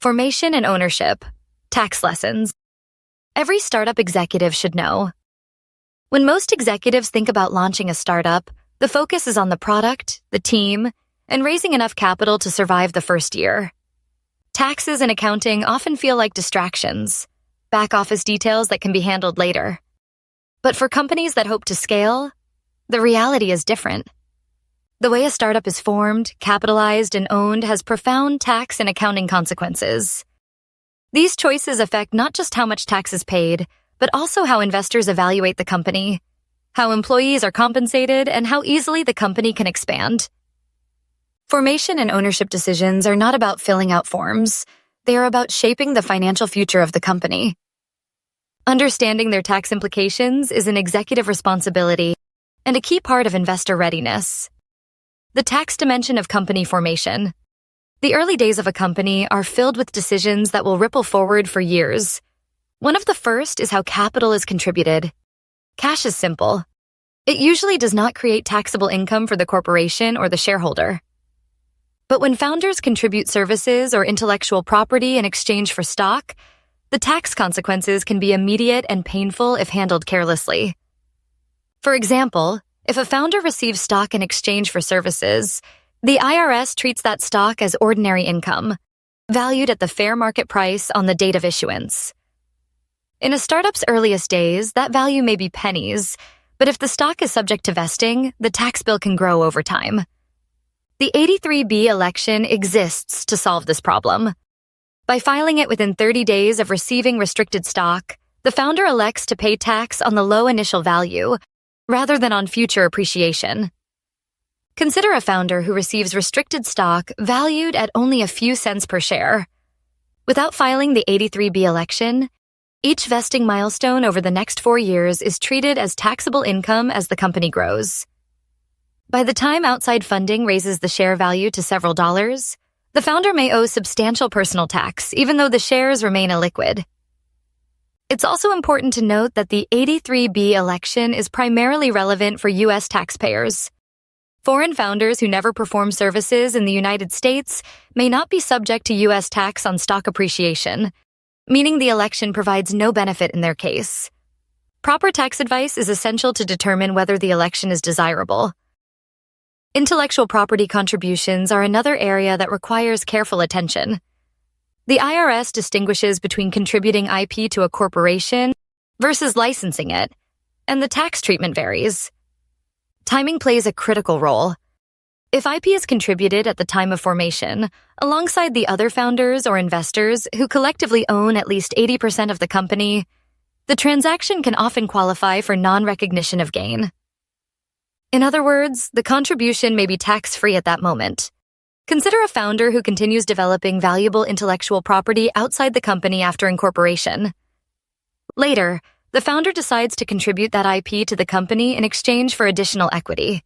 Formation and ownership. Tax lessons. Every startup executive should know. When most executives think about launching a startup, the focus is on the product, the team, and raising enough capital to survive the first year. Taxes and accounting often feel like distractions, back-office details that can be handled later. But for companies that hope to scale, the reality is different. The way a startup is formed, capitalized, and owned has profound tax and accounting consequences. These choices affect not just how much tax is paid, but also how investors evaluate the company, how employees are compensated, and how easily the company can expand. Formation and ownership decisions are not about filling out forms. They are about shaping the financial future of the company. Understanding their tax implications is an executive responsibility and a key part of investor readiness. The tax dimension of company formation. The early days of a company are filled with decisions that will ripple forward for years. One of the first is how capital is contributed. Cash is simple. It usually does not create taxable income for the corporation or the shareholder. But when founders contribute services or intellectual property in exchange for stock, the tax consequences can be immediate and painful if handled carelessly. For example, if a founder receives stock in exchange for services, the IRS treats that stock as ordinary income, valued at the fair market price on the date of issuance. In a startup's earliest days, that value may be pennies, but if the stock is subject to vesting, the tax bill can grow over time. The 83B election exists to solve this problem. By filing it within 30 days of receiving restricted stock, the founder elects to pay tax on the low initial value, rather than on future appreciation. Consider a founder who receives restricted stock valued at only a few cents per share. Without filing the 83B election, each vesting milestone over the next 4 years is treated as taxable income as the company grows. By the time outside funding raises the share value to several dollars, the founder may owe substantial personal tax, even though the shares remain illiquid. It's also important to note that the 83B election is primarily relevant for U.S. taxpayers. Foreign founders who never perform services in the United States may not be subject to U.S. tax on stock appreciation, meaning the election provides no benefit in their case. Proper tax advice is essential to determine whether the election is desirable. Intellectual property contributions are another area that requires careful attention. The IRS distinguishes between contributing IP to a corporation versus licensing it, and the tax treatment varies. Timing plays a critical role. If IP is contributed at the time of formation, alongside the other founders or investors who collectively own at least 80% of the company, the transaction can often qualify for non-recognition of gain. In other words, the contribution may be tax-free at that moment. Consider a founder who continues developing valuable intellectual property outside the company after incorporation. Later, the founder decides to contribute that IP to the company in exchange for additional equity.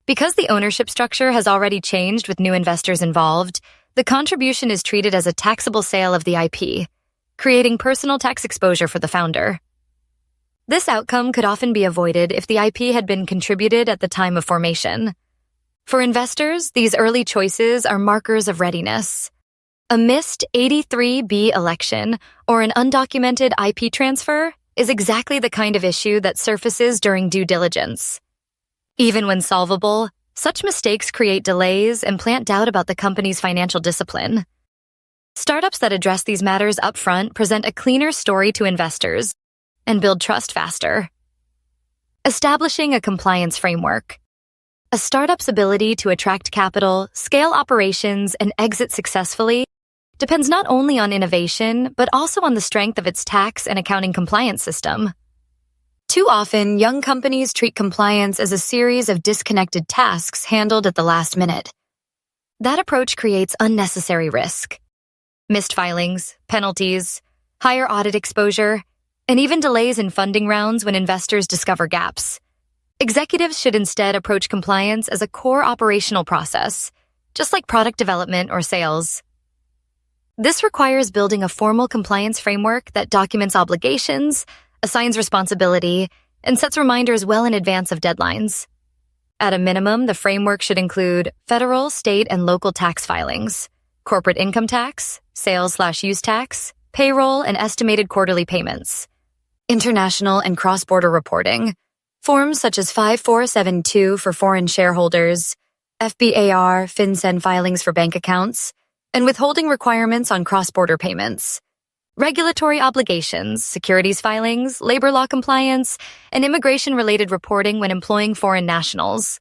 Because the ownership structure has already changed with new investors involved, the contribution is treated as a taxable sale of the IP, creating personal tax exposure for the founder. This outcome could often be avoided if the IP had been contributed at the time of formation. For investors, these early choices are markers of readiness. A missed 83B election or an undocumented IP transfer is exactly the kind of issue that surfaces during due diligence. Even when solvable, such mistakes create delays and plant doubt about the company's financial discipline. Startups that address these matters upfront present a cleaner story to investors and build trust faster. Establishing a compliance framework. A startup's ability to attract capital, scale operations, and exit successfully depends not only on innovation, but also on the strength of its tax and accounting compliance system. Too often, young companies treat compliance as a series of disconnected tasks handled at the last minute. That approach creates unnecessary risk. Missed filings, penalties, higher audit exposure, and even delays in funding rounds when investors discover gaps. Executives should instead approach compliance as a core operational process, just like product development or sales. This requires building a formal compliance framework that documents obligations, assigns responsibility, and sets reminders well in advance of deadlines. At a minimum, the framework should include federal, state, and local tax filings, corporate income tax, sales/use tax, payroll, and estimated quarterly payments. International and cross-border reporting. Forms such as 5472 for foreign shareholders, FBAR, FinCEN filings for bank accounts, and withholding requirements on cross-border payments. Regulatory obligations, securities filings, labor law compliance, and immigration-related reporting when employing foreign nationals.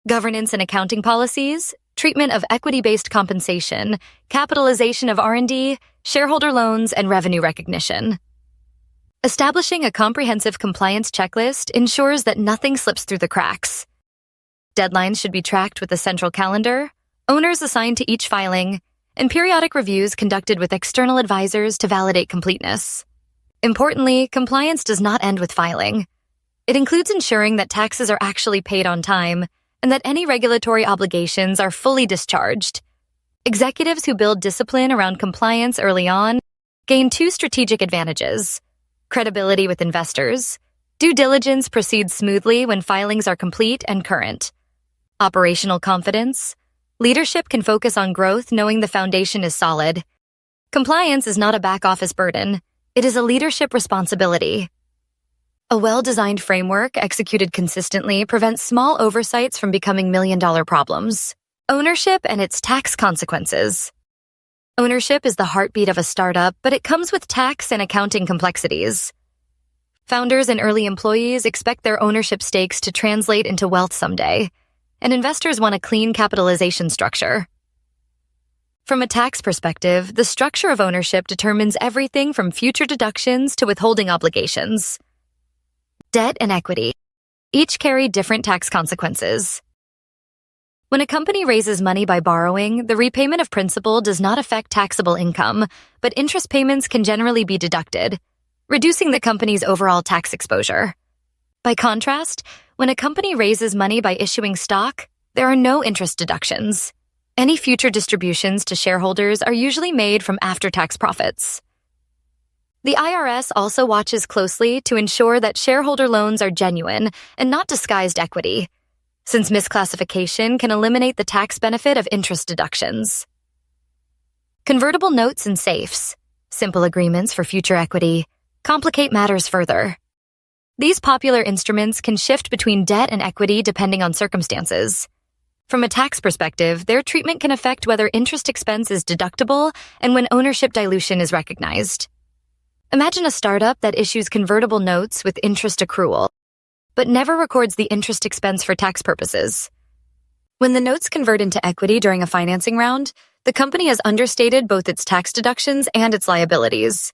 Governance and accounting policies, treatment of equity-based compensation, capitalization of R&D, shareholder loans, and revenue recognition. Establishing a comprehensive compliance checklist ensures that nothing slips through the cracks. Deadlines should be tracked with a central calendar, owners assigned to each filing, and periodic reviews conducted with external advisors to validate completeness. Importantly, compliance does not end with filing. It includes ensuring that taxes are actually paid on time and that any regulatory obligations are fully discharged. Executives who build discipline around compliance early on gain two strategic advantages: credibility with investors. Due diligence proceeds smoothly when filings are complete and current. Operational confidence. Leadership can focus on growth knowing the foundation is solid. Compliance is not a back-office burden. It is a leadership responsibility. A well-designed framework executed consistently prevents small oversights from becoming million-dollar problems. Ownership and its tax consequences. Ownership is the heartbeat of a startup, but it comes with tax and accounting complexities. Founders and early employees expect their ownership stakes to translate into wealth someday, and investors want a clean capitalization structure. From a tax perspective, the structure of ownership determines everything from future deductions to withholding obligations. Debt and equity. Each carry different tax consequences. When a company raises money by borrowing, the repayment of principal does not affect taxable income, but interest payments can generally be deducted, reducing the company's overall tax exposure. By contrast, when a company raises money by issuing stock, there are no interest deductions. Any future distributions to shareholders are usually made from after-tax profits. The IRS also watches closely to ensure that shareholder loans are genuine and not disguised equity, since misclassification can eliminate the tax benefit of interest deductions. Convertible notes and safes, simple agreements for future equity, complicate matters further. These popular instruments can shift between debt and equity depending on circumstances. From a tax perspective, their treatment can affect whether interest expense is deductible and when ownership dilution is recognized. Imagine a startup that issues convertible notes with interest accrual, but never records the interest expense for tax purposes. When the notes convert into equity during a financing round, the company has understated both its tax deductions and its liabilities.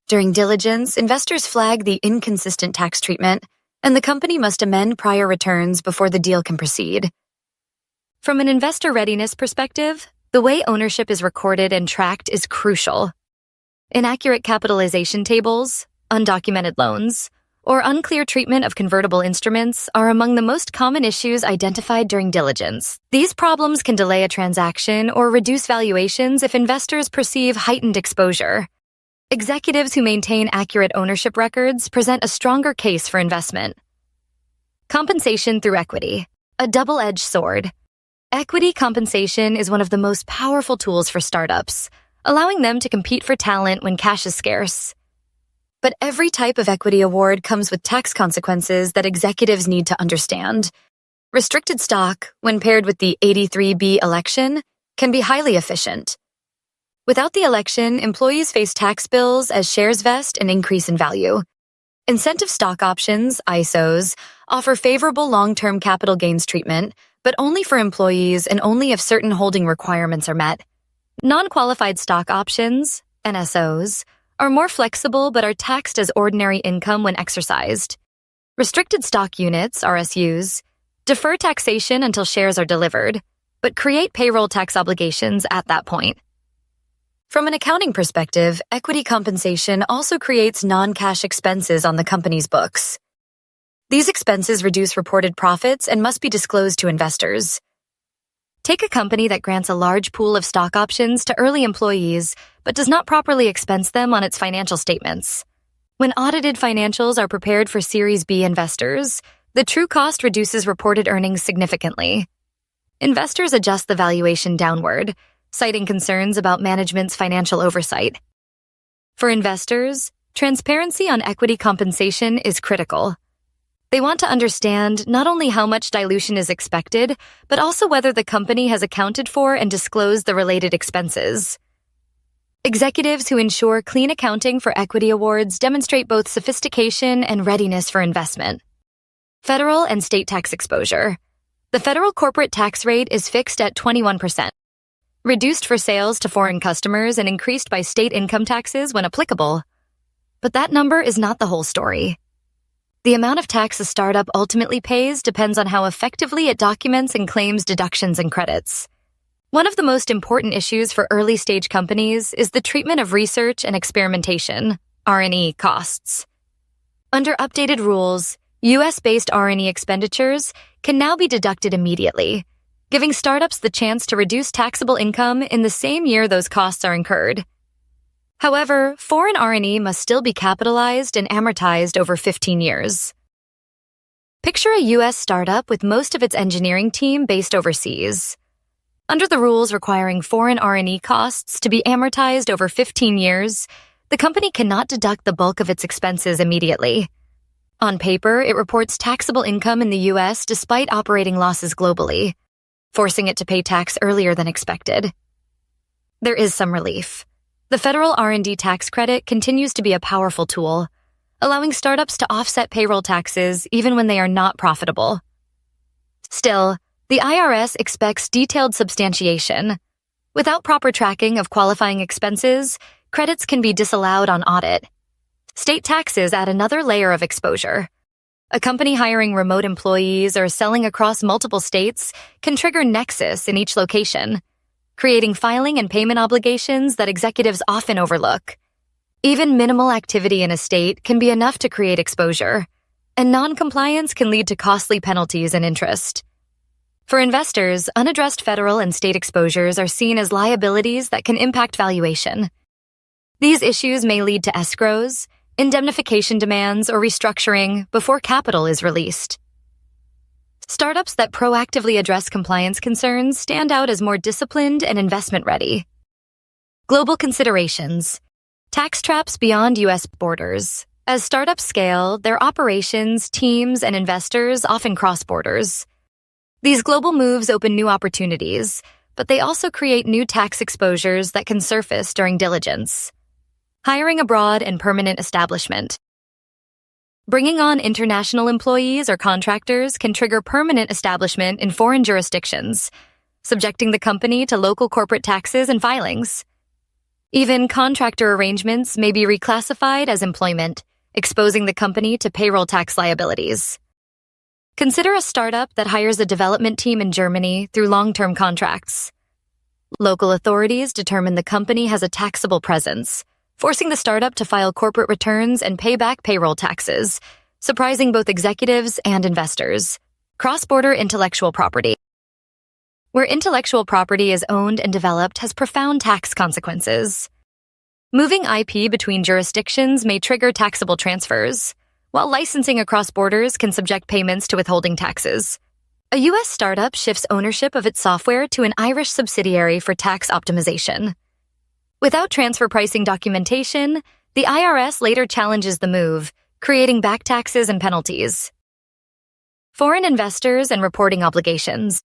During diligence, investors flag the inconsistent tax treatment, and the company must amend prior returns before the deal can proceed. From an investor readiness perspective, the way ownership is recorded and tracked is crucial. Inaccurate capitalization tables, undocumented loans, or unclear treatment of convertible instruments are among the most common issues identified during diligence. These problems can delay a transaction or reduce valuations if investors perceive heightened exposure. Executives who maintain accurate ownership records present a stronger case for investment. Compensation through equity, a double-edged sword. Equity compensation is one of the most powerful tools for startups, allowing them to compete for talent when cash is scarce. But every type of equity award comes with tax consequences that executives need to understand. Restricted stock, when paired with the 83B election, can be highly efficient. Without the election, employees face tax bills as shares vest and increase in value. Incentive stock options, ISOs, offer favorable long-term capital gains treatment, but only for employees and only if certain holding requirements are met. Non-qualified stock options, NSOs, are more flexible but are taxed as ordinary income when exercised. Restricted stock units, RSUs, defer taxation until shares are delivered, but create payroll tax obligations at that point. From an accounting perspective, equity compensation also creates non-cash expenses on the company's books. These expenses reduce reported profits and must be disclosed to investors. Take a company that grants a large pool of stock options to early employees, but does not properly expense them on its financial statements. When audited financials are prepared for Series B investors, the true cost reduces reported earnings significantly. Investors adjust the valuation downward, citing concerns about management's financial oversight. For investors, transparency on equity compensation is critical. They want to understand not only how much dilution is expected, but also whether the company has accounted for and disclosed the related expenses. Executives who ensure clean accounting for equity awards demonstrate both sophistication and readiness for investment. Federal and state tax exposure. The federal corporate tax rate is fixed at 21%, reduced for sales to foreign customers and increased by state income taxes when applicable. But that number is not the whole story. The amount of tax a startup ultimately pays depends on how effectively it documents and claims deductions and credits. One of the most important issues for early-stage companies is the treatment of research and experimentation, R&E, costs. Under updated rules, U.S.-based R&E expenditures can now be deducted immediately, giving startups the chance to reduce taxable income in the same year those costs are incurred. However, foreign R&E must still be capitalized and amortized over 15 years. Picture a U.S. startup with most of its engineering team based overseas. Under the rules requiring foreign R&E costs to be amortized over 15 years, the company cannot deduct the bulk of its expenses immediately. On paper, it reports taxable income in the U.S. despite operating losses globally, forcing it to pay tax earlier than expected. There is some relief. The federal R&D tax credit continues to be a powerful tool, allowing startups to offset payroll taxes even when they are not profitable. Still, the IRS expects detailed substantiation. Without proper tracking of qualifying expenses, credits can be disallowed on audit. State taxes add another layer of exposure. A company hiring remote employees or selling across multiple states can trigger nexus in each location, creating filing and payment obligations that executives often overlook. Even minimal activity in a state can be enough to create exposure, and non-compliance can lead to costly penalties and interest. For investors, unaddressed federal and state exposures are seen as liabilities that can impact valuation. These issues may lead to escrows, indemnification demands, or restructuring before capital is released. Startups that proactively address compliance concerns stand out as more disciplined and investment-ready. Global considerations. Tax traps beyond U.S. borders. As startups scale, their operations, teams, and investors often cross borders. These global moves open new opportunities, but they also create new tax exposures that can surface during diligence. Hiring abroad and permanent establishment. Bringing on international employees or contractors can trigger permanent establishment in foreign jurisdictions, subjecting the company to local corporate taxes and filings. Even contractor arrangements may be reclassified as employment, exposing the company to payroll tax liabilities. Consider a startup that hires a development team in Germany through long-term contracts. Local authorities determine the company has a taxable presence, forcing the startup to file corporate returns and pay back payroll taxes, surprising both executives and investors. Cross-border intellectual property. Where intellectual property is owned and developed has profound tax consequences. Moving IP between jurisdictions may trigger taxable transfers, while licensing across borders can subject payments to withholding taxes. A U.S. startup shifts ownership of its software to an Irish subsidiary for tax optimization. Without transfer pricing documentation, the IRS later challenges the move, creating back taxes and penalties. Foreign investors and reporting obligations.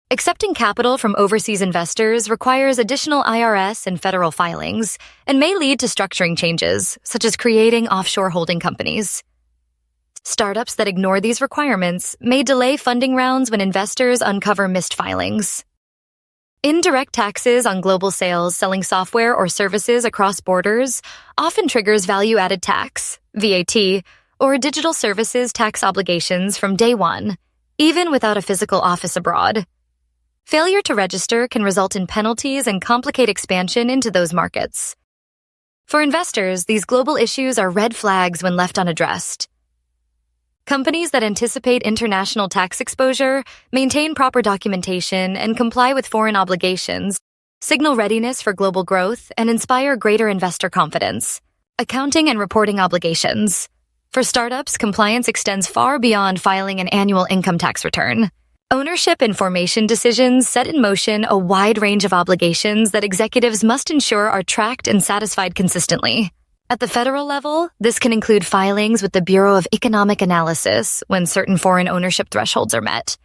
Accepting capital from overseas investors requires additional IRS and federal filings and may lead to structuring changes, such as creating offshore holding companies. Startups that ignore these requirements may delay funding rounds when investors uncover missed filings. Indirect taxes on global sales selling software or services across borders often triggers value-added tax, VAT, or digital services tax obligations from day one, even without a physical office abroad. Failure to register can result in penalties and complicate expansion into those markets. For investors, these global issues are red flags when left unaddressed. Companies that anticipate international tax exposure, maintain proper documentation, and comply with foreign obligations signal readiness for global growth and inspire greater investor confidence. Accounting and reporting obligations. For startups, compliance extends far beyond filing an annual income tax return. Ownership and formation decisions set in motion a wide range of obligations that executives must ensure are tracked and satisfied consistently. At the federal level, this can include filings with the Bureau of Economic Analysis when certain foreign ownership thresholds are met,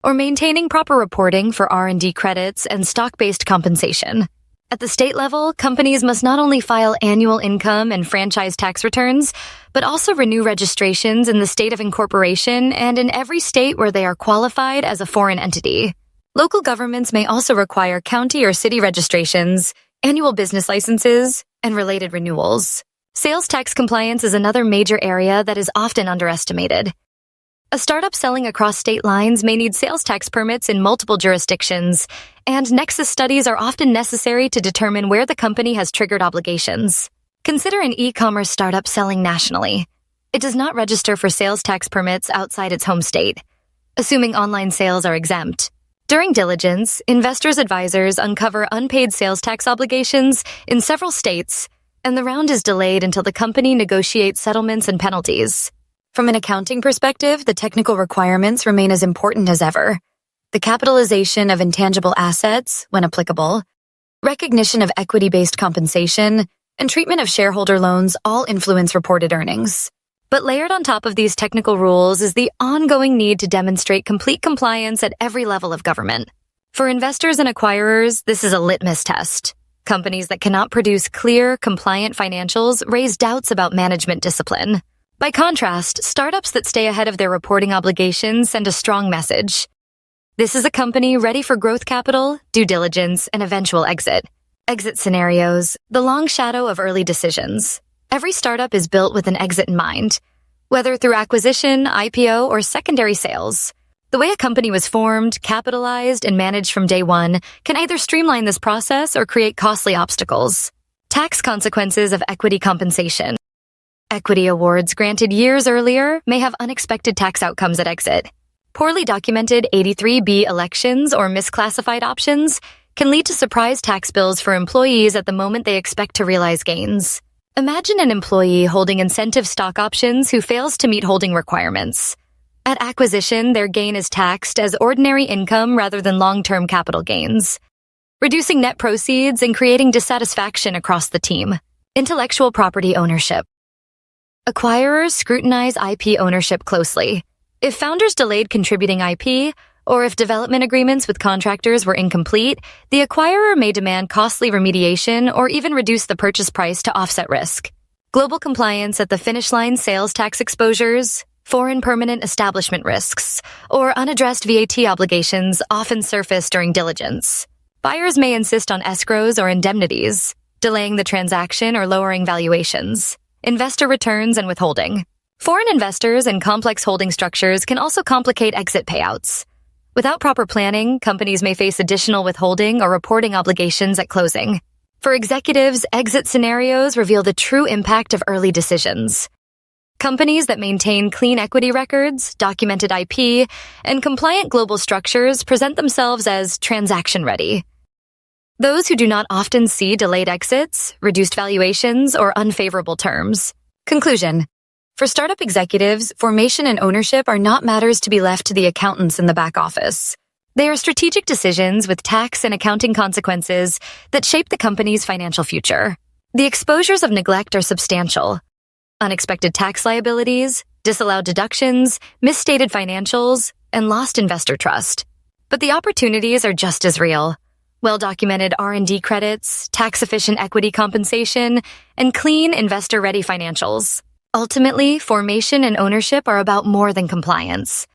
or maintaining proper reporting for R&D credits and stock-based compensation. At the state level, companies must not only file annual income and franchise tax returns, but also renew registrations in the state of incorporation and in every state where they are qualified as a foreign entity. Local governments may also require county or city registrations, annual business licenses, and related renewals. Sales tax compliance is another major area that is often underestimated. A startup selling across state lines may need sales tax permits in multiple jurisdictions, and nexus studies are often necessary to determine where the company has triggered obligations. Consider an e-commerce startup selling nationally. It does not register for sales tax permits outside its home state, assuming online sales are exempt. During diligence, investors' advisors uncover unpaid sales tax obligations in several states, and the round is delayed until the company negotiates settlements and penalties. From an accounting perspective, the technical requirements remain as important as ever. The capitalization of intangible assets, when applicable, recognition of equity-based compensation, and treatment of shareholder loans all influence reported earnings. But layered on top of these technical rules is the ongoing need to demonstrate complete compliance at every level of government. For investors and acquirers, this is a litmus test. Companies that cannot produce clear, compliant financials raise doubts about management discipline. By contrast, startups that stay ahead of their reporting obligations send a strong message. This is a company ready for growth capital, due diligence, and eventual exit. Exit scenarios, the long shadow of early decisions. Every startup is built with an exit in mind, whether through acquisition, IPO, or secondary sales. The way a company was formed, capitalized, and managed from day one can either streamline this process or create costly obstacles. Tax consequences of equity compensation. Equity awards granted years earlier may have unexpected tax outcomes at exit. Poorly documented 83B elections or misclassified options can lead to surprise tax bills for employees at the moment they expect to realize gains. Imagine an employee holding incentive stock options who fails to meet holding requirements. At acquisition, their gain is taxed as ordinary income rather than long-term capital gains, reducing net proceeds and creating dissatisfaction across the team. Intellectual property ownership. Acquirers scrutinize IP ownership closely. If founders delayed contributing IP, or if development agreements with contractors were incomplete, the acquirer may demand costly remediation or even reduce the purchase price to offset risk. Global compliance at the finish line sales tax exposures, foreign permanent establishment risks, or unaddressed VAT obligations often surface during diligence. Buyers may insist on escrows or indemnities, delaying the transaction or lowering valuations. Investor returns and withholding. Foreign investors and complex holding structures can also complicate exit payouts. Without proper planning, companies may face additional withholding or reporting obligations at closing. For executives, exit scenarios reveal the true impact of early decisions. Companies that maintain clean equity records, documented IP, and compliant global structures present themselves as transaction-ready. Those who do not often see delayed exits, reduced valuations, or unfavorable terms. Conclusion. For startup executives, formation and ownership are not matters to be left to the accountants in the back office. They are strategic decisions with tax and accounting consequences that shape the company's financial future. The exposures of neglect are substantial. Unexpected tax liabilities, disallowed deductions, misstated financials, and lost investor trust. But the opportunities are just as real. Well-documented R&D credits, tax-efficient equity compensation, and clean investor-ready financials. Ultimately, formation and ownership are about more than compliance.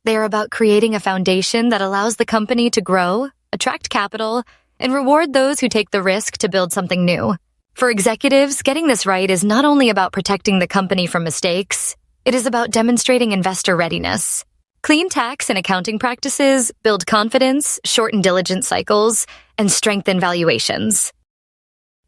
They are about creating a foundation that allows the company to grow, attract capital, and reward those who take the risk to build something new. For executives, getting this right is not only about protecting the company from mistakes, it is about demonstrating investor readiness. Clean tax and accounting practices build confidence, shorten diligence cycles, and strengthen valuations.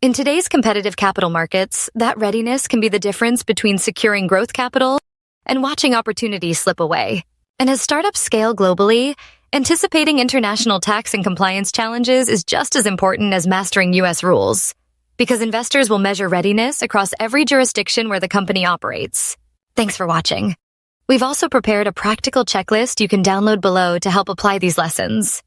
In today's competitive capital markets, that readiness can be the difference between securing growth capital and watching opportunities slip away. And as startups scale globally, anticipating international tax and compliance challenges is just as important as mastering U.S. rules, because investors will measure readiness across every jurisdiction where the company operates. Thanks for watching. We've also prepared a practical checklist you can download below to help apply these lessons.